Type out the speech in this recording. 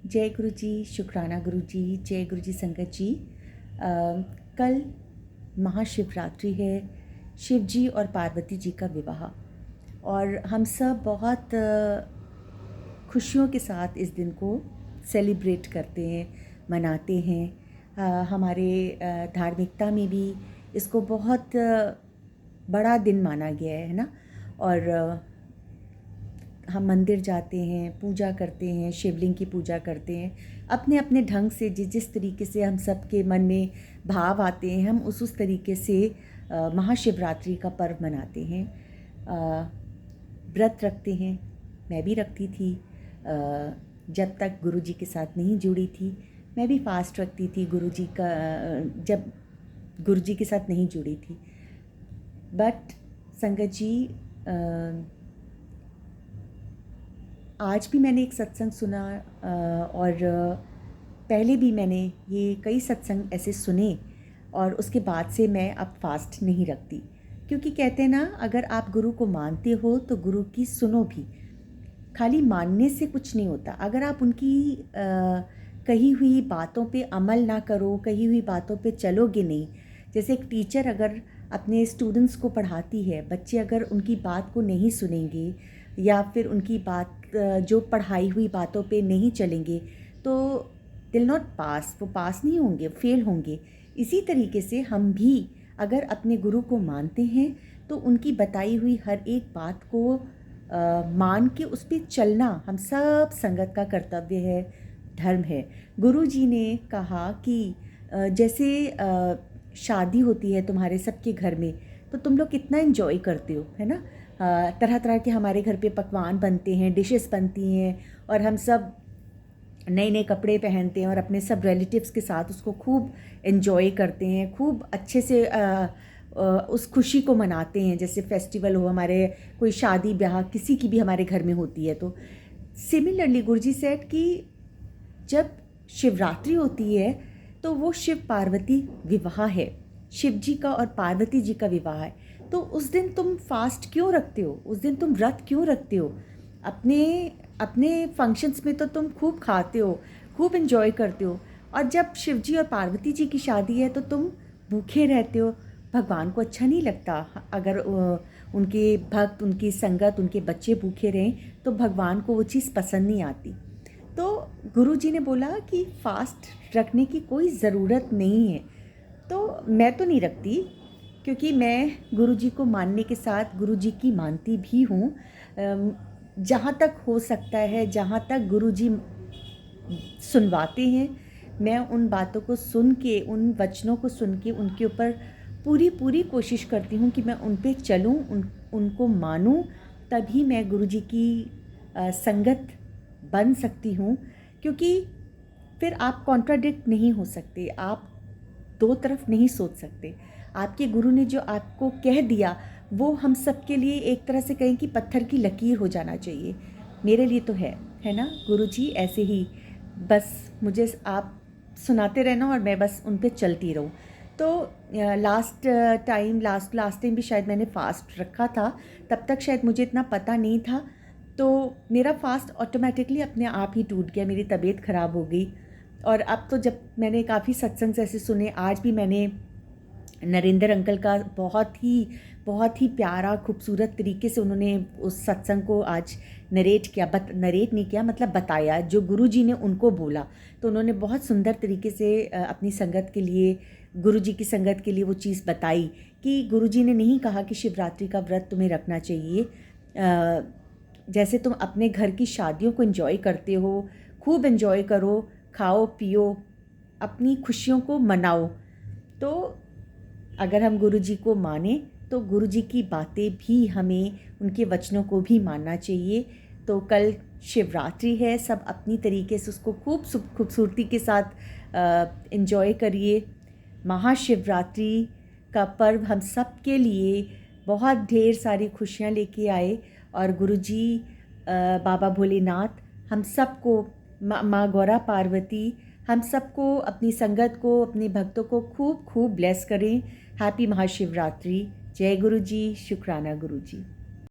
जय गुरु जी, शुक्राना गुरु जी, जय गुरु जी संगत जी। कल महाशिवरात्रि है, शिव जी और पार्वती जी का विवाह, और हम सब बहुत खुशियों के साथ इस दिन को सेलिब्रेट करते हैं, मनाते हैं। हमारे धार्मिकता में भी इसको बहुत बड़ा दिन माना गया है ना। और हम मंदिर जाते हैं, पूजा करते हैं, शिवलिंग की पूजा करते हैं, अपने अपने ढंग से जिस तरीके से हम सब के मन में भाव आते हैं, हम उस तरीके से महाशिवरात्रि का पर्व मनाते हैं। व्रत रखते हैं, मैं भी रखती थी। जब तक गुरु जी के साथ नहीं जुड़ी थी, मैं भी फास्ट रखती थी जब गुरु जी के साथ नहीं जुड़ी थी। बट संगत जी, आज भी मैंने एक सत्संग सुना, और पहले भी मैंने ये कई सत्संग ऐसे सुने, और उसके बाद से मैं अब फास्ट नहीं रखती। क्योंकि कहते हैं ना, अगर आप गुरु को मानते हो तो गुरु की सुनो भी। खाली मानने से कुछ नहीं होता। अगर आप उनकी कही हुई बातों पे अमल ना करो, कही हुई बातों पे चलोगे नहीं। जैसे एक टीचर अगर अपने स्टूडेंट्स को पढ़ाती है, बच्चे अगर उनकी बात को नहीं सुनेंगे या फिर उनकी बात जो पढ़ाई हुई बातों पे नहीं चलेंगे, तो दिल नॉट पास, वो पास नहीं होंगे, फेल होंगे। इसी तरीके से हम भी अगर अपने गुरु को मानते हैं तो उनकी बताई हुई हर एक बात को मान के उस पर चलना हम सब संगत का कर्तव्य है, धर्म है। गुरु जी ने कहा कि जैसे शादी होती है तुम्हारे सबके घर में, तो तुम लोग कितना एंजॉय करते हो, है ना। तरह तरह के हमारे घर पे पकवान बनते हैं, डिशेस बनती हैं, और हम सब नए नए कपड़े पहनते हैं और अपने सब रिलेटिव्स के साथ उसको खूब एंजॉय करते हैं, खूब अच्छे से उस खुशी को मनाते हैं। जैसे फेस्टिवल हो, हमारे कोई शादी ब्याह किसी की भी हमारे घर में होती है, तो सिमिलरली गुरुजी सेड कि जब शिवरात्रि होती है तो वो शिव पार्वती विवाह है, शिव जी का और पार्वती जी का विवाह है। तो उस दिन तुम फास्ट क्यों रखते हो, उस दिन तुम व्रत क्यों रखते हो? अपने अपने फंक्शंस में तो तुम खूब खाते हो, खूब एंजॉय करते हो, और जब शिव जी और पार्वती जी की शादी है तो तुम भूखे रहते हो। भगवान को अच्छा नहीं लगता अगर उनके भक्त, उनकी संगत, उनके बच्चे भूखे रहें, तो भगवान को वो चीज़ पसंद नहीं आती। तो गुरु जी ने बोला कि फास्ट रखने की कोई ज़रूरत नहीं है। तो मैं तो नहीं रखती, क्योंकि मैं गुरु जी को मानने के साथ गुरु जी की मानती भी हूँ। जहाँ तक हो सकता है, जहाँ तक गुरु जी सुनवाते हैं, मैं उन बातों को सुन के, उन वचनों को सुन के उनके ऊपर पूरी पूरी कोशिश करती हूँ कि मैं उन पे चलूँ, उनको मानूँ। तभी मैं गुरु जी की संगत बन सकती हूँ। क्योंकि फिर आप कॉन्ट्राडिक्ट नहीं हो सकते, आप दो तरफ नहीं सोच सकते। आपके गुरु ने जो आपको कह दिया वो हम सब के लिए एक तरह से कहें कि पत्थर की लकीर हो जाना चाहिए। मेरे लिए तो है ना। गुरु जी ऐसे ही बस मुझे आप सुनाते रहना और मैं बस उन पे चलती रहूँ। तो लास्ट टाइम भी शायद मैंने फास्ट रखा था, तब तक शायद मुझे इतना पता नहीं था। तो मेरा फास्ट ऑटोमेटिकली अपने आप ही टूट गया, मेरी तबीयत ख़राब हो गई। और अब तो जब मैंने काफ़ी सत्संग ऐसे सुने, आज भी मैंने नरेंद्र अंकल का बहुत ही प्यारा खूबसूरत तरीके से उन्होंने उस सत्संग को आज नरेट नहीं किया, मतलब बताया जो गुरु जी ने उनको बोला। तो उन्होंने बहुत सुंदर तरीके से अपनी संगत के लिए, गुरु जी की संगत के लिए वो चीज़ बताई कि गुरु जी ने नहीं कहा कि शिवरात्रि का व्रत तुम्हें रखना चाहिए। जैसे तुम अपने घर की शादियों को एंजॉय करते हो, खूब एंजॉय करो, खाओ पियो, अपनी खुशियों को मनाओ। तो अगर हम गुरु जी को माने तो गुरु जी की बातें भी हमें, उनके वचनों को भी मानना चाहिए। तो कल शिवरात्रि है, सब अपनी तरीके से उसको खूब खूबसूरती के साथ एंजॉय करिए। महाशिवरात्रि का पर्व हम सब के लिए बहुत ढेर सारी खुशियाँ लेके आए, और गुरु जी बाबा भोलेनाथ हम सबको, माँ गौरा पार्वती हम सबको, अपनी संगत को, अपने भक्तों को खूब खूब ब्लेस करें। हैप्पी महाशिवरात्रि। जय गुरु जी, शुक्राना गुरु जी।